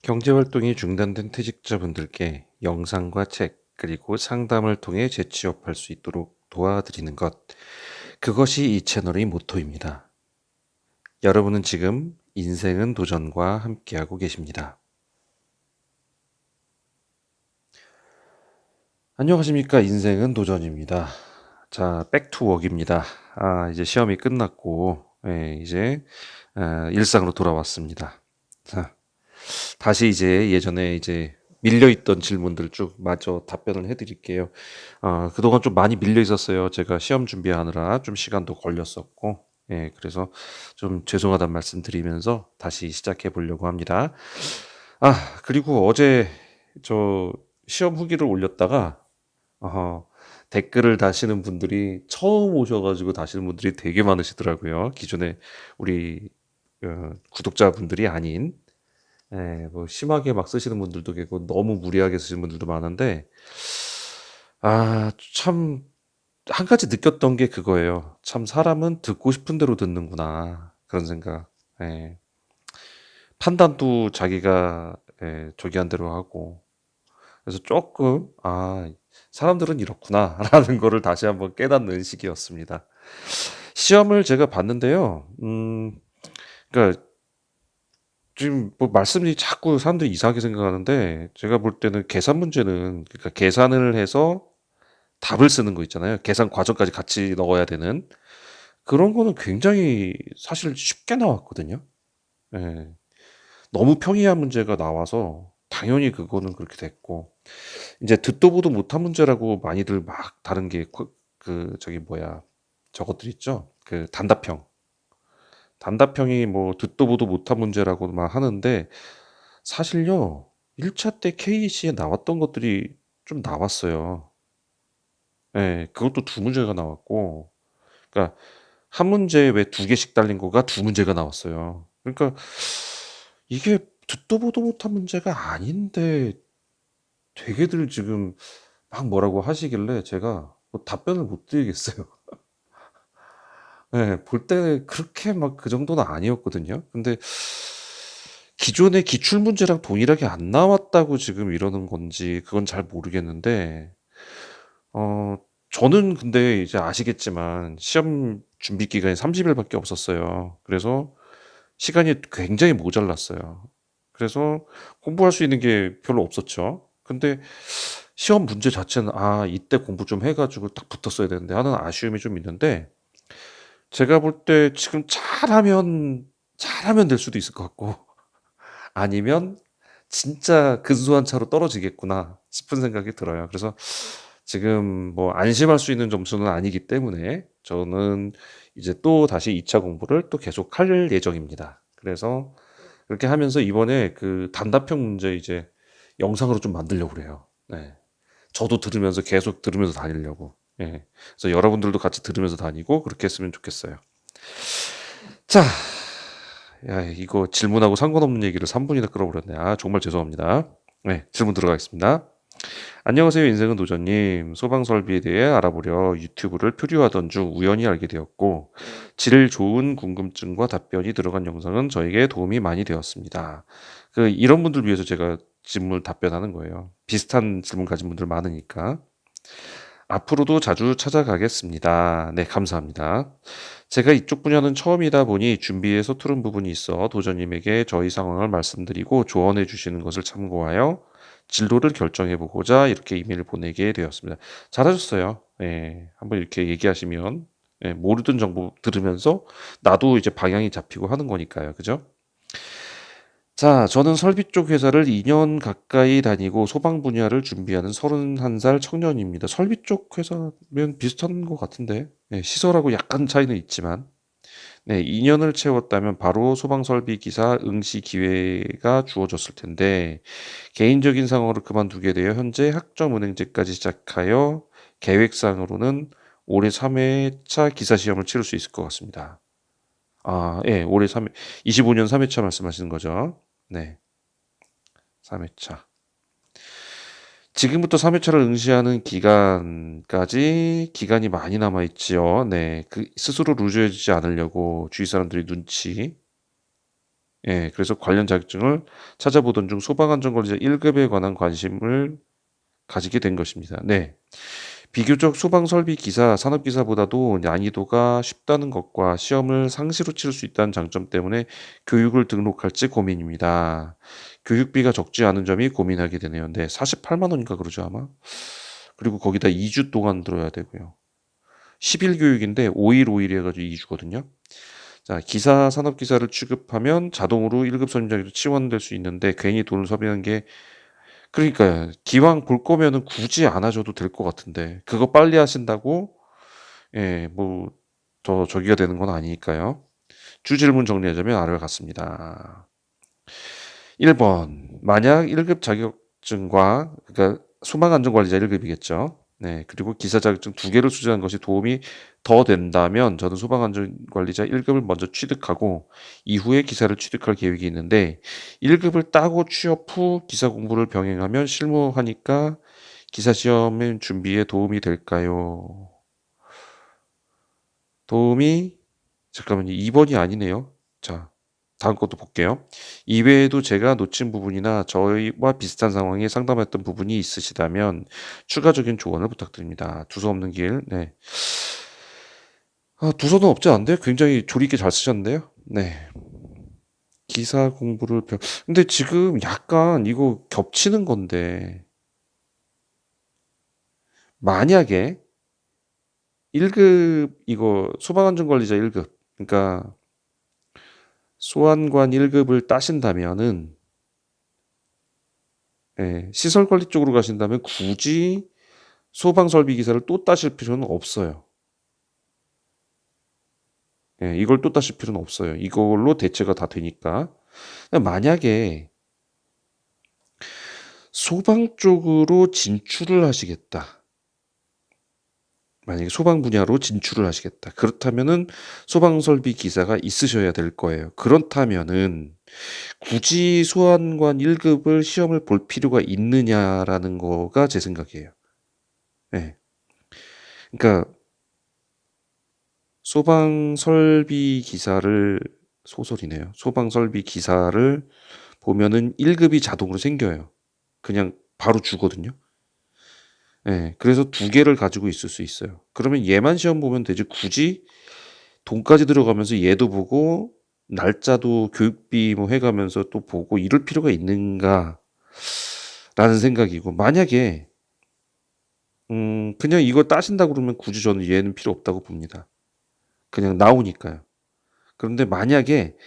경제활동이 중단된 퇴직자분들께 영상과 책, 그리고 상담을 통해 재취업할 수 있도록 도와드리는 것. 그것이 이 채널의 모토입니다. 여러분은 지금 인생은 도전과 함께하고 계십니다. 안녕하십니까. 인생은 도전입니다. 자, 백투웍입니다. 이제 시험이 끝났고, 이제 일상으로 돌아왔습니다. 자, 다시 이제 예전에 이제 밀려있던 질문들 쭉 마저 답변을 해드릴게요. 그동안 좀 많이 밀려 있었어요. 제가 시험 준비하느라 좀 시간도 걸렸었고, 그래서 좀 죄송하다는 말씀 드리면서 다시 시작해 보려고 합니다. 아, 그리고 어제 저 시험 후기를 올렸다가, 어, 댓글을 다시는 분들이 처음 오셔가지고 다시는 분들이 되게 많으시더라고요. 기존에 우리 구독자분들이 아닌 뭐 심하게 막 쓰시는 분들도 계시고 너무 무리하게 쓰시는 분들도 많은데 참 한 가지 느꼈던 게 그거예요. 참 사람은 듣고 싶은 대로 듣는구나 그런 생각. 예. 판단도 자기가 저기 한 대로 하고 그래서 조금 사람들은 이렇구나라는 거를 다시 한번 깨닫는 시기였습니다. 시험을 제가 봤는데요. 그러니까 지금 뭐 말씀이 자꾸 사람들이 이상하게 생각하는데 제가 볼 때는 계산 문제는 그러니까 계산을 해서 답을 쓰는 거 있잖아요. 계산 과정까지 같이 넣어야 되는 그런 거는 굉장히 사실 쉽게 나왔거든요. 예. 너무 평이한 문제가 나와서 당연히 그거는 그렇게 됐고 이제 듣도 보도 못한 문제라고 많이들 막 다른 게 저기 뭐야 저것들 있죠. 그 단답형. 단답형이 뭐 듣도 보도 못한 문제라고 막 하는데 사실요. 1차 때 KC에 나왔던 것들이 좀 나왔어요. 예. 그것도 두 문제가 나왔고 그러니까 한 문제에 왜 두 개씩 달린 거가 두 문제가 나왔어요. 그러니까 이게 듣도 보도 못한 문제가 아닌데 되게들 지금 막 뭐라고 하시길래 제가 뭐 답변을 못 드리겠어요. 예. 볼 때 그렇게 막 그 정도는 아니었거든요. 근데 기존의 기출 문제랑 동일하게 안 나왔다고 지금 이러는 건지 그건 잘 모르겠는데 어 저는 근데 이제 아시겠지만 시험 준비 기간이 30일 밖에 없었어요. 그래서 시간이 굉장히 모자랐어요. 그래서 공부할 수 있는 게 별로 없었죠. 근데 시험 문제 자체는 '이때 공부 좀 해 가지고 딱 붙었어야 되는데.' 하는 아쉬움이 좀 있는데 제가 볼 때 지금 잘하면 될 수도 있을 것 같고 아니면 '진짜 근소한 차로 떨어지겠구나.' 싶은 생각이 들어요. 그래서 지금 뭐 안심할 수 있는 점수는 아니기 때문에 저는 이제 또다시 2차 공부를 또 계속할 예정입니다. 그래서 그렇게 하면서 이번에 그 단답형 문제 이제 영상으로 좀 만들려고 그래요. 네. 저도 들으면서 계속 들으면서 다니려고. 예. 그래서 여러분들도 같이 들으면서 다니고 그렇게 했으면 좋겠어요. 자, 야, 이거 질문하고 상관없는 얘기를 3분이나 끌어버렸네. 정말 죄송합니다. 네, 질문 들어가겠습니다. 안녕하세요, 인생은 도전님. 소방 설비에 대해 알아보려 유튜브를 표류하던 중 우연히 알게 되었고, 질 좋은 궁금증과 답변이 들어간 영상은 저에게 도움이 많이 되었습니다. 이런 분들 위해서 제가 질문 답변하는 거예요. 비슷한 질문 가진 분들 많으니까. 앞으로도 자주 찾아가겠습니다. 네, 감사합니다. 제가 이쪽 분야는 처음이다 보니 준비에 서투른 부분이 있어 도전님에게 저희 상황을 말씀드리고 조언해 주시는 것을 참고하여 진로를 결정해 보고자 이렇게 이메일을 보내게 되었습니다. 잘하셨어요. 예, 한번 이렇게 얘기하시면 모르던 정보 들으면서 나도 이제 방향이 잡히고 하는 거니까요. 그죠? 자, 저는 설비 쪽 회사를 2년 가까이 다니고 소방 분야를 준비하는 31살 청년입니다. 설비 쪽 회사면 비슷한 것 같은데, 시설하고 약간 차이는 있지만, 네, 2년을 채웠다면 바로 소방 설비 기사 응시 기회가 주어졌을 텐데, 개인적인 상황으로 그만두게 되어 현재 학점 은행제까지 시작하여 계획상으로는 올해 3회차 기사 시험을 치를 수 있을 것 같습니다. 예, 올해 25년 3회차 말씀하시는 거죠? 네. 3회차. 지금부터 3회차를 응시하는 기간까지 기간이 많이 남아 있지요. 네. 스스로 루즈해지지 않으려고 주위 사람들이 눈치. 예, 그래서 관련 자격증을 찾아보던 중 소방안전관리자 1급에 관한 관심을 가지게 된 것입니다. 네. 비교적 소방설비 기사, 산업기사보다도 난이도가 쉽다는 것과 시험을 상시로 치를 수 있다는 장점 때문에 교육을 등록할지 고민입니다. 교육비가 적지 않은 점이 고민하게 되네요. 네, 48만 원인가 그러죠, 아마. 그리고 거기다 2주 동안 들어야 되고요. 10일 교육인데 5일 5일 해가지고 2주거든요. 자, 기사, 산업기사를 취급하면 자동으로 1급 선임자격으로 치원될 수 있는데 괜히 돈을 소비하는 게 그러니까요. 기왕 볼 거면은 굳이 안 하셔도 될 것 같은데 그거 빨리 하신다고 예, 뭐 더 저기가 되는 건 아니니까요. 주질문 정리하자면 아래와 같습니다. 1번 만약 1급 자격증과 그러니까 소방안전관리자 1급이겠죠. 네, 그리고 기사 자격증 2개를 수료한 것이 도움이 더 된다면 저는 소방안전관리자 1급을 먼저 취득하고 이후에 기사를 취득할 계획이 있는데 1급을 따고 취업 후 기사 공부를 병행하면 실무하니까 기사 시험 준비에 도움이 될까요? 도움이 잠깐만요. 2번이 아니네요. 자, 다음 것도 볼게요. 이외에도 제가 놓친 부분이나 저희와 비슷한 상황에 상담했던 부분이 있으시다면 추가적인 조언을 부탁드립니다. 두서 없는 길. 네. 아, 두서는 없지 않은데요? 굉장히 조리 있게 잘 쓰셨는데요? 네. 기사 공부를 근데 지금 약간 이거 겹치는 건데 만약에 1급 이거 소방안전관리자 1급 그러니까 소안관 1급을 따신다면은 예, 시설관리 쪽으로 가신다면 굳이 소방설비 기사를 또 따실 필요는 없어요. 예, 이걸 또 따실 필요는 없어요. 이걸로 대체가 다 되니까. 만약에 소방 쪽으로 진출을 하시겠다. 만약에 소방 분야로 진출을 하시겠다. 그렇다면은 소방설비 기사가 있으셔야 될 거예요. 그렇다면은 굳이 소환관 1급을 시험을 볼 필요가 있느냐라는 거가 제 생각이에요. 예. 그러니까 소방설비 기사를 소설이네요. 소방설비 기사를 보면은 1급이 자동으로 생겨요. 그냥 바로 주거든요. 예, 그래서 2개를 가지고 있을 수 있어요. 그러면 얘만 시험 보면 되지 굳이 돈까지 들어가면서 얘도 보고 날짜도 교육비 뭐 해가면서 또 보고 이럴 필요가 있는가라는 생각이고 만약에 그냥 이거 따신다 그러면 굳이 저는 얘는 필요 없다고 봅니다. 그냥 나오니까요. 그런데 만약에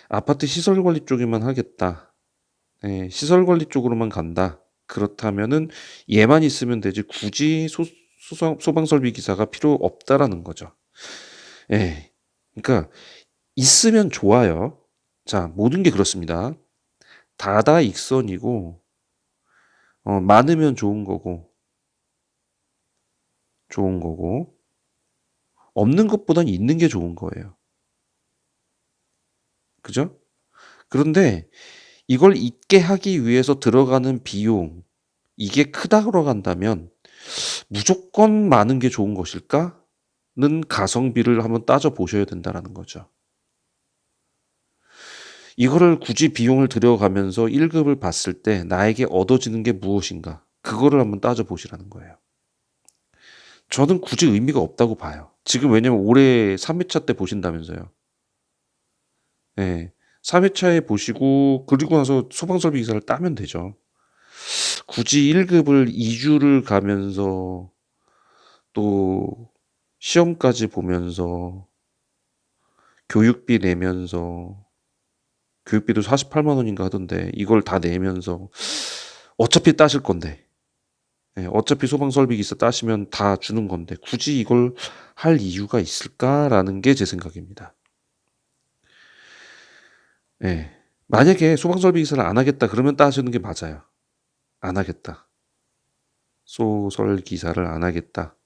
아파트 시설 관리 쪽에만 하겠다. 예, 시설 관리 쪽으로만 간다. 그렇다면은 얘만 있으면 되지 굳이 소방 설비 기사가 필요 없다라는 거죠. 예. 그러니까 있으면 좋아요. 자, 모든 게 그렇습니다. 다다익선이고 많으면 좋은 거고 없는 것보단 있는 게 좋은 거예요. 그죠? 그런데 이걸 잊게 하기 위해서 들어가는 비용 이게 크다고 한다면 무조건 많은 게 좋은 것일까? 는 가성비를 한번 따져 보셔야 된다라는 거죠. 이거를 굳이 비용을 들여가면서 1급을 봤을 때 나에게 얻어지는 게 무엇인가? 그거를 한번 따져 보시라는 거예요. 저는 굳이 의미가 없다고 봐요. 지금 왜냐면 올해 3회차 때 보신다면서요. 예. 3회차에 보시고 그리고 나서 소방설비 기사를 따면 되죠. 굳이 1급을 2주를 가면서 또 시험까지 보면서 교육비 내면서 교육비도 48만 원인가 하던데 이걸 다 내면서 어차피 따실 건데 예, 어차피 소방설비 기사 따시면 다 주는 건데 굳이 이걸 할 이유가 있을까라는 게 제 생각입니다. 예. 만약에 소방설비 기사를 안 하겠다 그러면 따시는 게 맞아요. 안 하겠다. 소설 기사를 안 하겠다.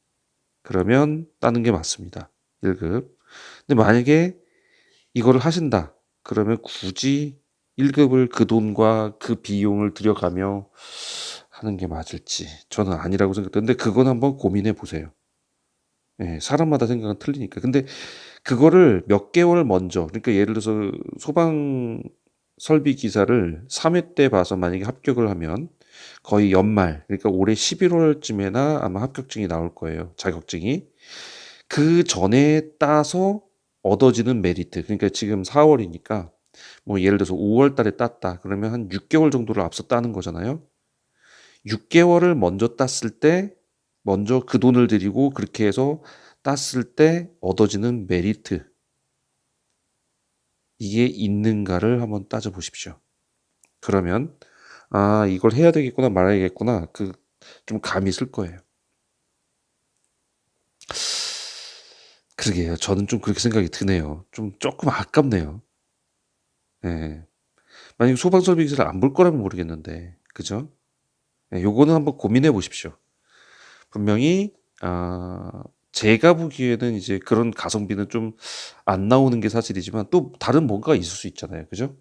그러면 따는 게 맞습니다. 1급. 근데 만약에 이거를 하신다. 그러면 굳이 1급을 그 돈과 그 비용을 들여가며 하는 게 맞을지 저는 아니라고 생각되는데 그건 한번 고민해 보세요. 예, 사람마다 생각은 틀리니까. 근데 그거를 몇 개월 먼저 그러니까 예를 들어서 소방 설비 기사를 3회 때 봐서 만약에 합격을 하면 거의 연말, 그러니까 올해 11월쯤에나 아마 합격증이 나올 거예요. 자격증이. 그 전에 따서 얻어지는 메리트. 그러니까 지금 4월이니까 뭐 예를 들어서 5월 달에 땄다. 그러면 한 6개월 정도를 앞서 따는 거잖아요. 6개월을 먼저 땄을 때 먼저 그 돈을 들이고 그렇게 해서 땄을 때 얻어지는 메리트. 이게 있는가를 한번 따져 보십시오. 그러면 아, 이걸 해야 되겠구나 말아야겠구나. 좀 감이 쓸 거예요. 그러게요. 저는 좀 그렇게 생각이 드네요. 좀 조금 아깝네요. 예. 만약에 소방설비 기사를 안 볼 거라면 모르겠는데, 그죠? 예, 요거는 한번 고민해 보십시오. 분명히 제가 보기에는 이제 그런 가성비는 좀 안 나오는 게 사실이지만 또 다른 뭔가가 있을 수 있잖아요. 그죠?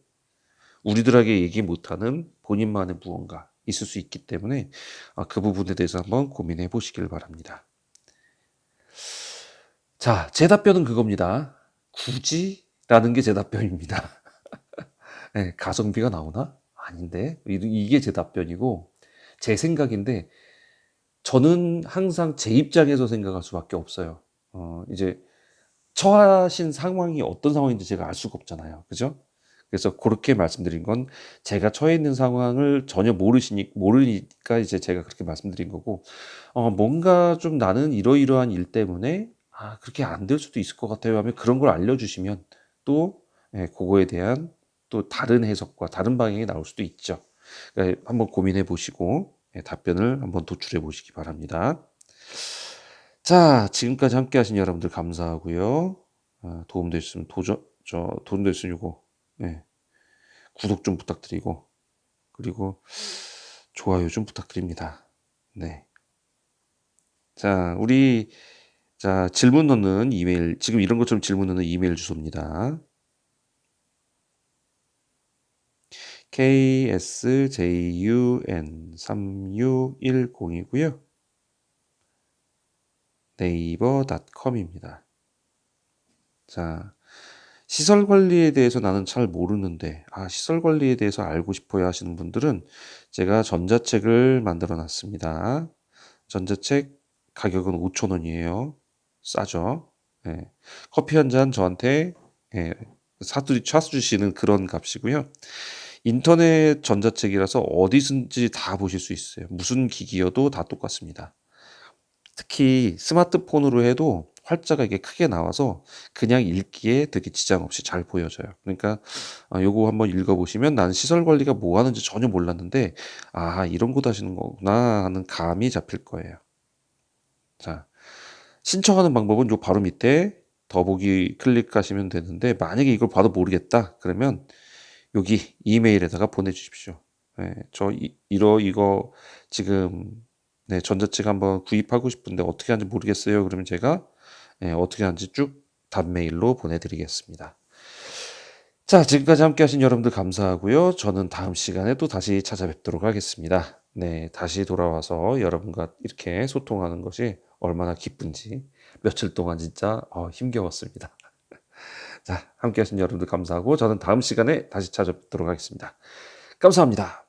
우리들에게 얘기 못하는 본인만의 무언가 있을 수 있기 때문에 그 부분에 대해서 한번 고민해 보시길 바랍니다. 자, 제 답변은 그겁니다. 굳이? 라는 게 제 답변입니다. 네, 가성비가 나오나? 아닌데. 이게 제 답변이고, 제 생각인데, 저는 항상 제 입장에서 생각할 수밖에 없어요. 이제 처하신 상황이 어떤 상황인지 제가 알 수가 없잖아요. 그죠? 그래서 그렇게 말씀드린 건 제가 처해 있는 상황을 전혀 모르니까 이제 제가 그렇게 말씀드린 거고, 뭔가 좀 나는 이러이러한 일 때문에, 그렇게 안 될 수도 있을 것 같아요 하면 그런 걸 알려주시면 또, 예, 그거에 대한 또 다른 해석과 다른 방향이 나올 수도 있죠. 그러니까 한번 고민해 보시고, 예, 답변을 한번 도출해 보시기 바랍니다. 자, 지금까지 함께 하신 여러분들 감사하고요. 도움됐으면 도움됐으면 요거, 예, 구독 좀 부탁드리고, 그리고 좋아요 좀 부탁드립니다. 네. 자, 질문 넣는 이메일, 지금 이런 것처럼 질문 넣는 이메일 주소입니다. ksjun3610이고요. 네이버.com입니다. 자, 시설 관리에 대해서 나는 잘 모르는데, 시설 관리에 대해서 알고 싶어요 하시는 분들은 제가 전자책을 만들어 놨습니다. 전자책 가격은 5,000원이에요. 싸죠? 예. 커피 한 잔 저한테, 예, 사주시는 그런 값이고요. 인터넷 전자책이라서 어디든지 다 보실 수 있어요. 무슨 기기여도 다 똑같습니다. 특히 스마트폰으로 해도 활자가 이게 크게 나와서 그냥 읽기에 되게 지장 없이 잘 보여져요. 그러니까 요거 한번 읽어보시면 나는 시설 관리가 뭐 하는지 전혀 몰랐는데 이런 거 하시는 거구나 하는 감이 잡힐 거예요. 자, 신청하는 방법은 요 바로 밑에 더보기 클릭하시면 되는데 만약에 이걸 봐도 모르겠다 그러면 여기 이메일에다가 보내주십시오. 네, 이거 지금 네, 전자책 한번 구입하고 싶은데 어떻게 하는지 모르겠어요. 그러면 제가 어떻게 하는지 쭉 답메일로 보내드리겠습니다. 자, 지금까지 함께 하신 여러분들 감사하고요. 저는 다음 시간에 또 다시 찾아뵙도록 하겠습니다. 네, 다시 돌아와서 여러분과 이렇게 소통하는 것이 얼마나 기쁜지 며칠 동안 진짜 힘겨웠습니다. 자, 함께 하신 여러분들 감사하고 저는 다음 시간에 다시 찾아뵙도록 하겠습니다. 감사합니다.